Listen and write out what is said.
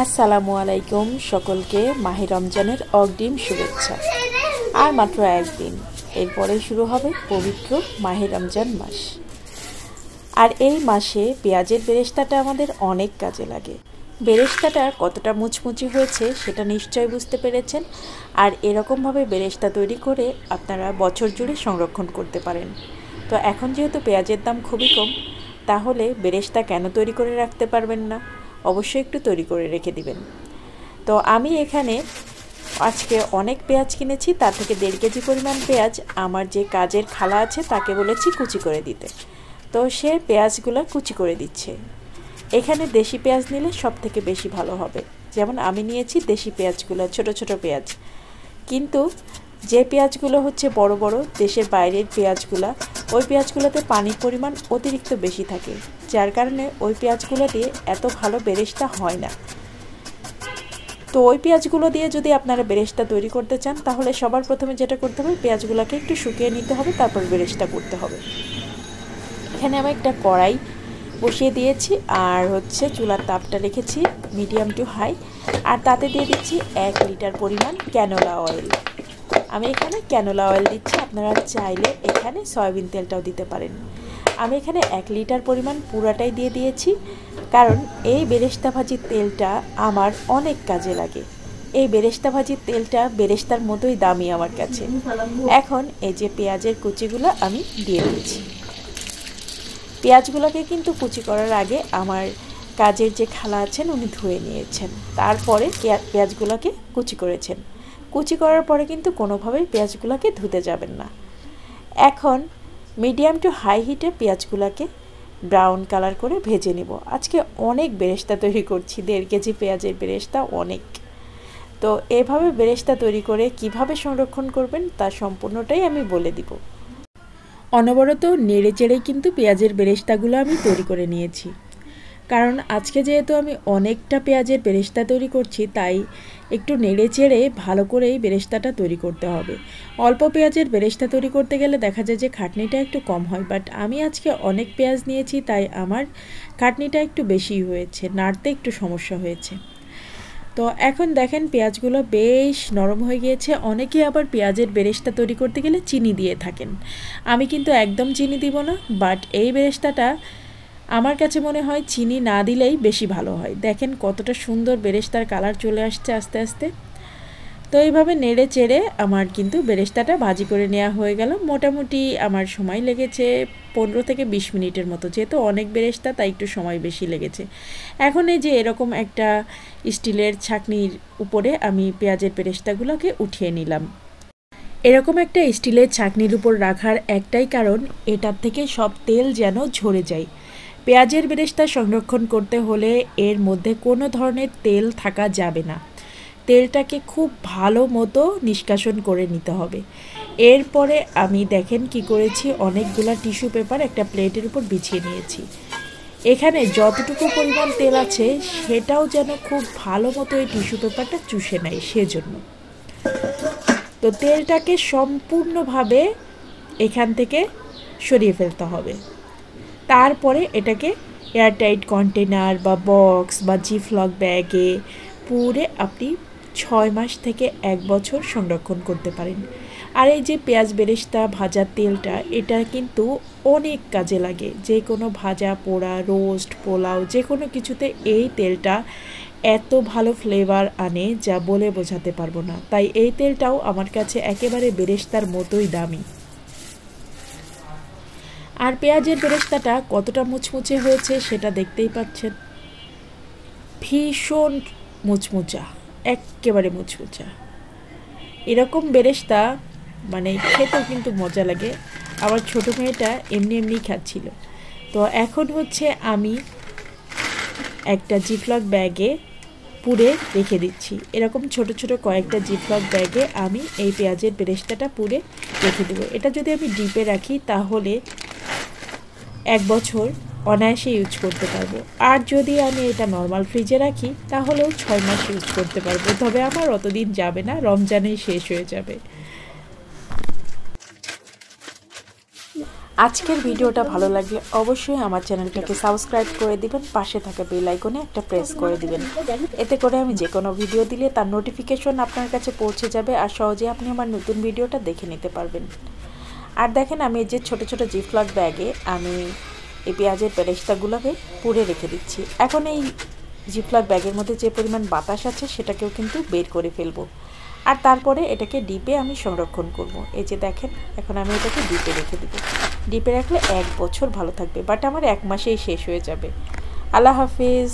আসসালামু আলাইকুম সকলকে মাহে রমজানের অগ্রিম শুভেচ্ছা। আর মাত্র একদিন, এরপরে শুরু হবে পবিত্র মাহে রমজান মাস। আর এই মাসে পেঁয়াজের বেরেস্তাটা আমাদের অনেক কাজে লাগে। বেরেস্তাটা কতটা মুচমুচে হয়েছে সেটা নিশ্চয়ই বুঝতে পেরেছেন। আর এরকমভাবে বেরেস্তা তৈরি করে আপনারা বছর জুড়ে সংরক্ষণ করতে পারেন। তো এখন যেহেতু পেঁয়াজের দাম খুবই কম, তাহলে বেরেস্তা কেন তৈরি করে রাখতে পারবেন না? অবশ্যই একটু তৈরি করে রেখে দিবেন। তো আমি এখানে আজকে অনেক পেঁয়াজ কিনেছি, তার থেকে 1.5 কেজি পরিমাণ পেঁয়াজ আমার যে কাজের খালা আছে তাকে বলেছি কুচি করে দিতে। তো সে পেঁয়াজগুলো কুচি করে দিচ্ছে। এখানে দেশি পেঁয়াজ নিলে সব থেকে বেশি ভালো হবে। যেমন আমি নিয়েছি দেশি পেঁয়াজগুলো, ছোট ছোট পেঁয়াজ। কিন্তু যে পেঁয়াজগুলো হচ্ছে বড় বড় দেশের বাইরের পেঁয়াজগুলো, ওই পেঁয়াজগুলোতে পানির পরিমাণ অতিরিক্ত বেশি থাকে, যার কারণে ওই পেঁয়াজগুলো দিয়ে এত ভালো বেরেস্তা হয় না। তো ওই পেঁয়াজগুলো দিয়ে যদি আপনারা বেরেস্তা তৈরি করতে চান, তাহলে সবার প্রথমে যেটা করতে হবে, পেঁয়াজগুলোকে একটু শুকিয়ে নিতে হবে, তারপর বেরেস্তা করতে হবে। এখানে আমি একটা কড়াই বসিয়ে দিয়েছি, আর হচ্ছে চুলার তাপটা রেখেছি মিডিয়াম টু হাই, আর তাতে দিয়ে দিচ্ছি 1 লিটার পরিমাণ ক্যানোলা অয়েল। আমি এখানে ক্যানোলা অয়েল দিচ্ছি, আপনারা চাইলে এখানে সয়াবিন তেলটাও দিতে পারেন। আমি এখানে 1 লিটার পরিমাণ পুরাটাই দিয়ে দিয়েছি, কারণ এই বেরেস্তা ভাজির তেলটা আমার অনেক কাজে লাগে। এই বেরেস্তা ভাজির তেলটা বেরেস্তার মতোই দামি আমার কাছে। এখন এই যে পেঁয়াজের কুচিগুলো আমি দিয়ে দিচ্ছি। পেঁয়াজগুলোকে কিন্তু কুচি করার আগে আমার কাজের যে খালা আছেন উনি ধুয়ে নিয়েছেন, তারপরে পেঁয়াজগুলোকে কুচি করেছেন। কুচি করার পরে কিন্তু কোনোভাবেই পেঁয়াজগুলোকে ধুতে যাবেন না। এখন মিডিয়াম টু হাই হিটে পেঁয়াজগুলোকে ব্রাউন কালার করে ভেজে নেব। আজকে অনেক বেরেস্তা তৈরি করছি, 1.5 কেজি পেঁয়াজের বেরেস্তা অনেক। তো এভাবে বেরেস্তা তৈরি করে কিভাবে সংরক্ষণ করবেন তার সম্পূর্ণটাই আমি বলে দিব। অনবরত নেড়ে চেড়েই কিন্তু পেঁয়াজের বেরেস্তাগুলো আমি তৈরি করে নিয়েছি, কারণ আজকে যেহেতু আমি অনেকটা পেঁয়াজের বেরেস্তা তৈরি করছি, তাই একটু নেড়ে চেড়ে ভালো করেই বেরেস্তাটা তৈরি করতে হবে। অল্প পেঁয়াজের বেরেস্তা তৈরি করতে গেলে দেখা যায় যে খাটনিটা একটু কম হয়, বাট আমি আজকে অনেক পেঁয়াজ নিয়েছি, তাই আমার খাটনিটা একটু বেশি হয়েছে, নাড়তে একটু সমস্যা হয়েছে। তো এখন দেখেন পেঁয়াজগুলো বেশ নরম হয়ে গিয়েছে। অনেকে আবার পেঁয়াজের বেরেস্তা তৈরি করতে গেলে চিনি দিয়ে থাকেন, আমি কিন্তু একদম চিনি দিব না। বাট এই বেরেস্তাটা আমার কাছে মনে হয় চিনি না দিলেই বেশি ভালো হয়। দেখেন কতটা সুন্দর বেরেস্তার কালার চলে আসছে আস্তে আস্তে। তো এইভাবে নেড়ে চেড়ে আমার কিন্তু বেরেস্তাটা ভাজি করে নেওয়া হয়ে গেল। মোটামুটি আমার সময় লেগেছে 15 থেকে 20 মিনিটের মতো, যেহেতু অনেক বেরেস্তা তাই একটু সময় বেশি লেগেছে। এখন এই যে এরকম একটা স্টিলের ছাঁকনির উপরে আমি পেঁয়াজের বেরেস্তাগুলোকে উঠিয়ে নিলাম। এরকম একটা স্টিলের ছাঁকনির উপর রাখার একটাই কারণ, এটার থেকে সব তেল যেন ঝরে যায়। পেঁয়াজের বেরেস্তা সংরক্ষণ করতে হলে এর মধ্যে কোনো ধরনের তেল থাকা যাবে না। তেলটাকে খুব ভালো মতো নিষ্কাশন করে নিতে হবে। এরপরে আমি দেখেন কি করেছি, অনেকগুলা টিস্যু পেপার একটা প্লেটের উপর বিছিয়ে নিয়েছি। এখানে যতটুকু পরিমাণ তেল আছে সেটাও যেন খুব ভালো মতো এই টিস্যু পেপারটা চুষে নেয়, সেজন্য। তো তেলটাকে সম্পূর্ণভাবে এখান থেকে সরিয়ে ফেলতে হবে। তারপরে এটাকে এয়ারটাইট কন্টেনার বা বক্স বা জিপলক ব্যাগে পুরে আপনি 6 মাস থেকে 1 বছর সংরক্ষণ করতে পারেন। আর এই যে পেঁয়াজ বেরেস্তা ভাজার তেলটা, এটা কিন্তু অনেক কাজে লাগে। যে কোনো ভাজা পোড়া, রোস্ট, পোলাও যে কোনো কিছুতে এই তেলটা এত ভালো ফ্লেভার আনে যা বলে বোঝাতে পারবো না। তাই এই তেলটাও আমার কাছে একেবারে বেরেস্তার মতোই দামি। আর পেঁয়াজের বেরেস্তাটা কতটা মুচমুচে হয়েছে সেটা দেখতেই পাচ্ছেন। ভীষণ মুচমুচা, একেবারে মুচমুচা। এরকম বেরেস্তা মানে খেতেও কিন্তু মজা লাগে। আমার ছোটো মেয়েটা এমনি এমনি খাচ্ছিল। তো এখন হচ্ছে আমি একটা জিপলক ব্যাগে পুরে রেখে দিচ্ছি। এরকম ছোট ছোট কয়েকটা জিপলক ব্যাগে আমি এই পেঁয়াজের বেরেস্তাটা পুরে রেখে দেবো। এটা যদি আমি ডিপে রাখি তাহলে 1 বছর অনায়াসে ইউজ করতে পারবো। আর যদি আমি এটা নর্মাল ফ্রিজে রাখি তাহলেও 6 মাস ইউজ করতে পারবো। তবে আমার অতদিন যাবে না, রমজানেই শেষ হয়ে যাবে। আজকের ভিডিওটা ভালো লাগলে অবশ্যই আমার চ্যানেলটাকে সাবস্ক্রাইব করে দিবেন, পাশে থাকা বেল আইকনে একটা প্রেস করে দিবেন। এতে করে আমি যে কোনো ভিডিও দিলে তার নোটিফিকেশন আপনার কাছে পৌঁছে যাবে আর সহজে আপনি আমার নতুন ভিডিওটা দেখে নিতে পারবেন। আর দেখেন আমি এই যে ছোট ছোট জিপলক ব্যাগে আমি এই পেঁয়াজের পেরেস্তাগুলোকে পুড়ে রেখে দিচ্ছি। এখন এই জিপলক ব্যাগের মধ্যে যে পরিমাণ বাতাস আছে সেটাকেও কিন্তু বের করে ফেলবো। আর তারপরে এটাকে ডিপে আমি সংরক্ষণ করব। এই যে দেখেন এখন আমি এটাকে ডিপে রেখে দিব। ডিপে রাখলে 1 বছর ভালো থাকবে, বাট আমার 1 মাসেই শেষ হয়ে যাবে। আল্লাহ হাফিজ।